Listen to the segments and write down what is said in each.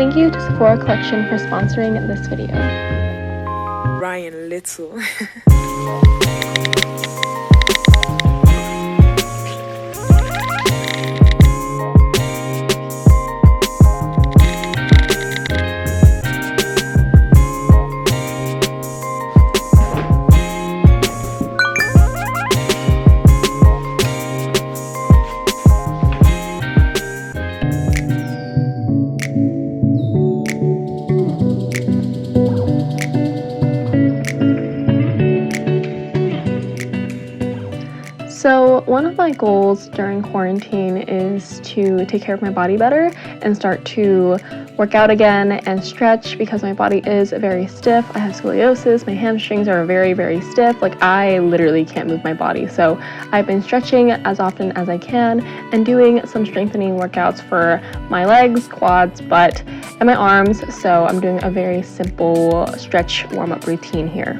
Thank you to Sephora Collection for sponsoring this video. Ryan Little. So one of my goals during quarantine is to take care of my body better and start to work out again and stretch because my body is very stiff. I have scoliosis, my hamstrings are very stiff. Like, I literally can't move my body. So I've been stretching as often as I can and doing some strengthening workouts for my legs, quads, butt, and my arms. So I'm doing a very simple stretch warm-up routine here.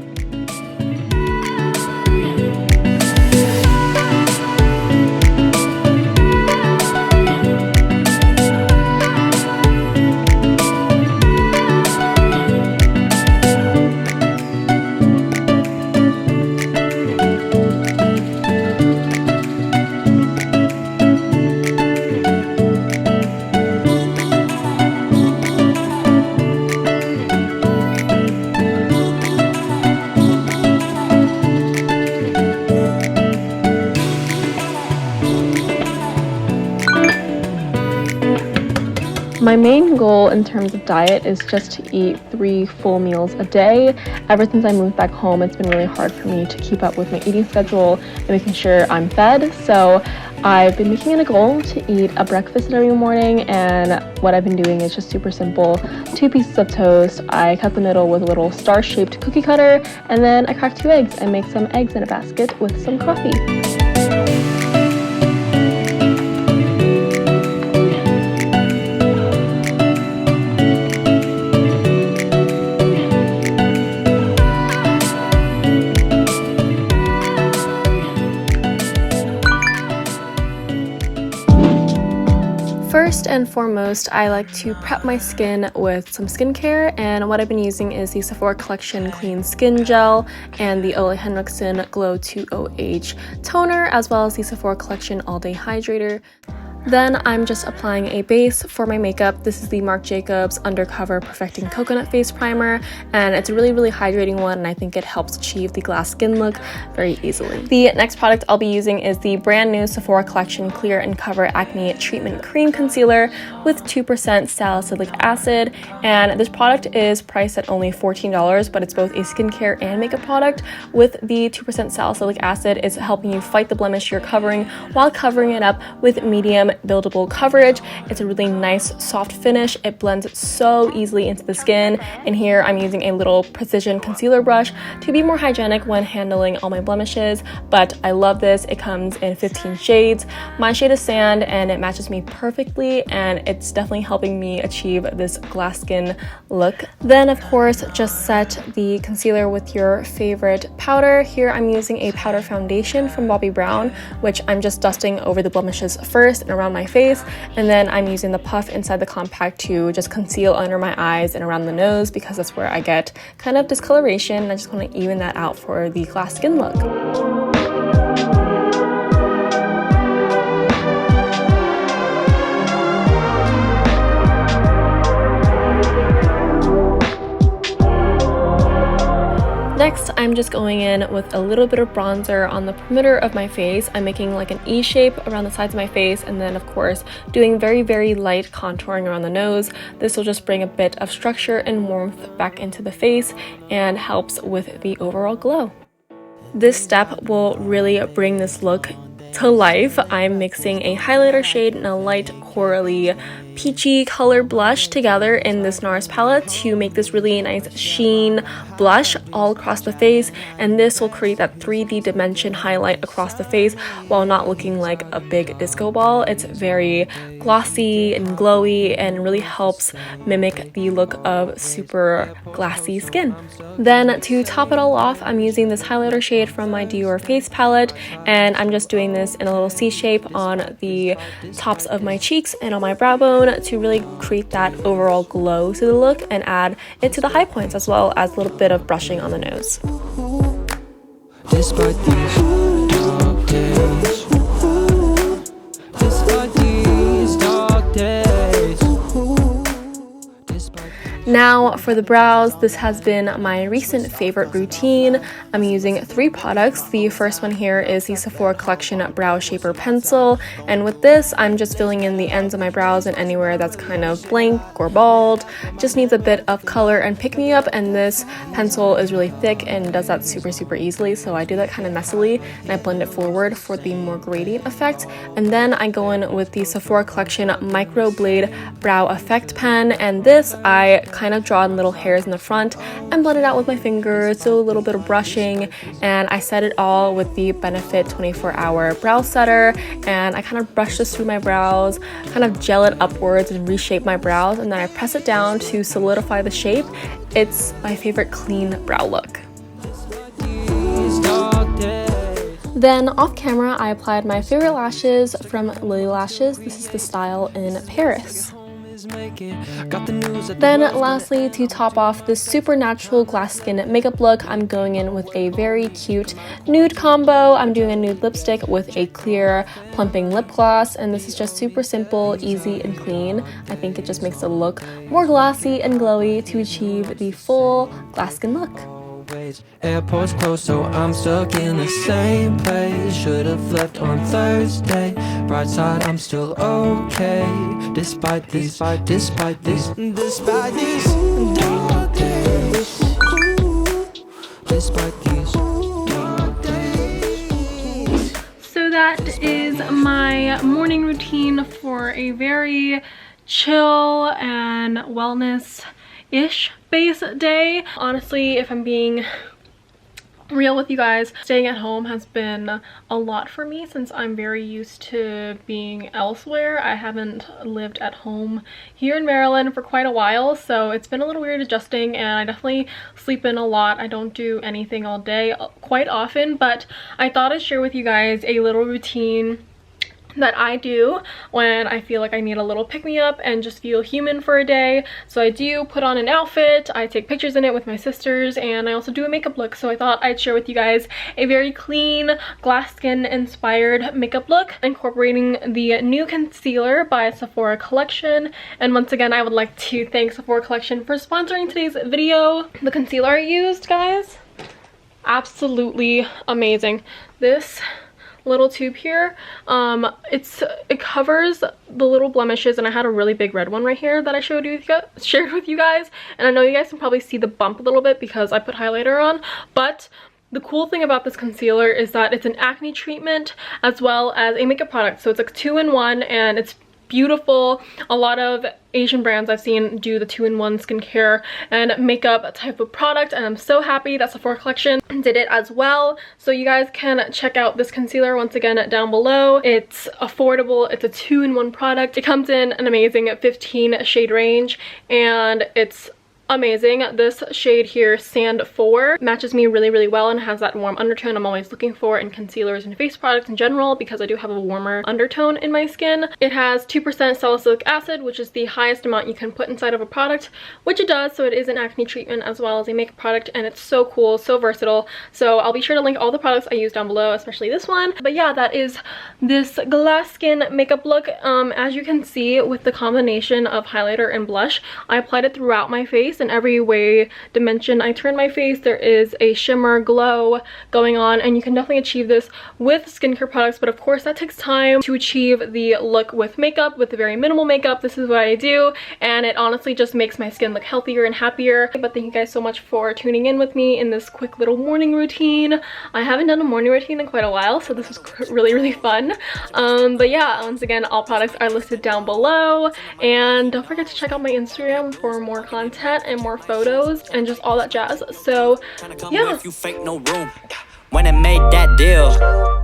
My main goal in terms of diet is just to eat 3 full meals a day. Ever since I moved back home, it's been really hard for me to keep up with my eating schedule and making sure I'm fed. So I've been making it a goal to eat a breakfast every morning, and what I've been doing is just super simple. 2 pieces of toast, I cut the middle with a little star-shaped cookie cutter, and then I crack 2 eggs and make some eggs in a basket with some coffee. First and foremost, I like to prep my skin with some skincare, and what I've been using is the Sephora Collection Clean Skin Gel and the Olehenriksen Glow 2OH Toner, as well as the Sephora Collection All Day Hydrator. Then I'm just applying a base for my makeup. This is the Marc Jacobs Undercover Perfecting Coconut Face Primer, and it's a really hydrating one, and I think it helps achieve the glass skin look very easily. The next product I'll be using is the brand new Sephora Collection Clear and Cover Acne Treatment Cream Concealer with 2% salicylic acid, and this product is priced at only $14, but it's both a skincare and makeup product. With the 2% salicylic acid, it's helping you fight the blemish you're covering while covering it up with medium buildable coverage. It's a really nice soft finish. It blends so easily into the skin, and here I'm using a little precision concealer brush to be more hygienic when handling all my blemishes, but I love this. It comes in 15 shades. My shade is Sand, and it matches me perfectly, and it's definitely helping me achieve this glass skin look. Then of course, just set the concealer with your favorite powder. Here I'm using a powder foundation from Bobbi Brown, which I'm just dusting over the blemishes first and around my face, and then I'm using the puff inside the compact to just conceal under my eyes and around the nose, because that's where I get kind of discoloration, and I just want to even that out for the glass skin look. Next, I'm just going in with a little bit of bronzer on the perimeter of my face. I'm making like an E shape around the sides of my face, and then of course doing very light contouring around the nose. This will just bring a bit of structure and warmth back into the face and helps with the overall glow. This step will really bring this look to life. I'm mixing a highlighter shade and a light corally peachy color blush together in this NARS palette to make this really nice sheen blush all across the face, and this will create that 3D dimension highlight across the face while not looking like a big disco ball. It's very glossy and glowy and really helps mimic the look of super glassy skin. Then to top it all off, I'm using this highlighter shade from my Dior face palette, and I'm just doing this in a little C shape on the tops of my cheeks cheeks and on my brow bone to really create that overall glow to the look and add it to the high points, as well as a little bit of brushing on the nose. Despite these dark days, despite these dark days. Now for the brows, this has been my recent favorite routine. I'm using 3 products. The first one here is the Sephora Collection Brow Shaper Pencil, and with this I'm just filling in the ends of my brows and anywhere that's kind of blank or bald. Just needs a bit of color and pick me up, and this pencil is really thick and does that super easily, so I do that kind of messily and I blend it forward for the more gradient effect. And then I go in with the Sephora Collection Microblade Brow Effect Pen, and this I kind of draw in little hairs in the front and blend it out with my fingers, so a little bit of brushing, and I set it all with the Benefit 24-Hour Brow Setter, and I kind of brush this through my brows, kind of gel it upwards and reshape my brows, and then I press it down to solidify the shape. It's my favorite clean brow look. Then off camera, I applied my favorite lashes from Lilly Lashes. This is the style in Paris. Then lastly, to top off this super natural glass skin makeup look, I'm going in with a very cute nude combo. I'm doing a nude lipstick with a clear plumping lip gloss, and this is just super simple, easy, and clean. I think it just makes it look more glossy and glowy to achieve the full glass skin look. Airport's closed, so I'm stuck in the same place. Should've left on Thursday. Bright side, I'm still okay. Despite these dark days. Despite these dark days. So that is my morning routine for a very chill and wellness-ish base day. Honestly, if I'm being real with you guys, staying at home has been a lot for me since I'm very used to being elsewhere. I haven't lived at home here in Maryland for quite a while, so it's been a little weird adjusting, and I definitely sleep in a lot. I don't do anything all day quite often, but I thought I'd share with you guys a little routine that I do when I feel like I need a little pick-me-up and just feel human for a day. So I do put on an outfit, I take pictures in it with my sisters, and I also do a makeup look. So I thought I'd share with you guys a very clean, glass skin inspired makeup look, incorporating the new concealer by Sephora Collection. And once again, I would like to thank Sephora Collection for sponsoring today's video. The concealer I used, guys, absolutely amazing. This little tube here, it covers the little blemishes, and I had a really big red one right here that I shared with you guys, and I know you guys can probably see the bump a little bit because I put highlighter on. But the cool thing about this concealer is that it's an acne treatment as well as a makeup product, so it's like 2-in-1, and it's beautiful. A lot of Asian brands I've seen do the 2-in-1 skincare and makeup type of product, and I'm so happy that Sephora Collection did it as well. So you guys can check out this concealer once again down below. It's affordable, it's a 2-in-1 product. It comes in an amazing 15 shade range, and it's amazing. This shade here, Sand 4, matches me really well and has that warm undertone I'm always looking for in concealers and face products in general, because I do have a warmer undertone in my skin. It has 2% salicylic acid, which is the highest amount you can put inside of a product, which it does. So it is an acne treatment as well as a makeup product, and it's so cool, so versatile. So I'll be sure to link all the products I use down below, especially this one. But yeah, that is this glass skin makeup look. As you can see, with the combination of highlighter and blush, I applied it throughout my face. In every way dimension I turn my face, there is a shimmer glow going on, and you can definitely achieve this with skincare products, but of course that takes time to achieve the look with makeup, with the very minimal makeup. This is what I do, and it honestly just makes my skin look healthier and happier. But thank you guys so much for tuning in with me in this quick little morning routine. I haven't done a morning routine in quite a while, so this was really fun. But yeah, once again, all products are listed down below, and don't forget to check out my Instagram for more content and more photos and just all that jazz. So yeah. When it made that deal,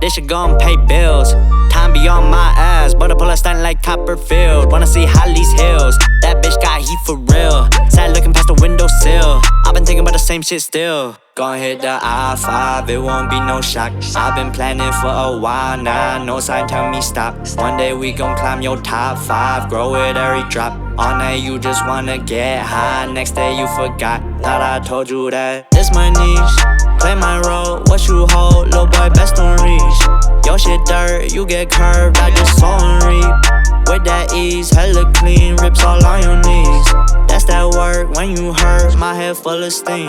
they should go and pay bills. Time be on my ass, but I pull a stunt like Copperfield. Wanna see Holly's Hills, that bitch got heat for real. bed looking past the windowsill. I've been thinking about the same shit still. Gonna hit the I-5, it won't be no shock. I've been planning for a while now, no sign tell me stop. One day we gon' climb your top 5, grow it every drop. All night you just wanna get high, next day you forgot. Thought I told you that. This my niche, play my role, what you hold, little boy best don't reach. Your shit dirt, you get curved, I just sow and reap. With that ease, hella clean, rips all on your knees. That's that work when you hurt, my head full of steam.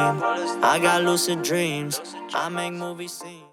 I got lucid dreams, I make movie scenes.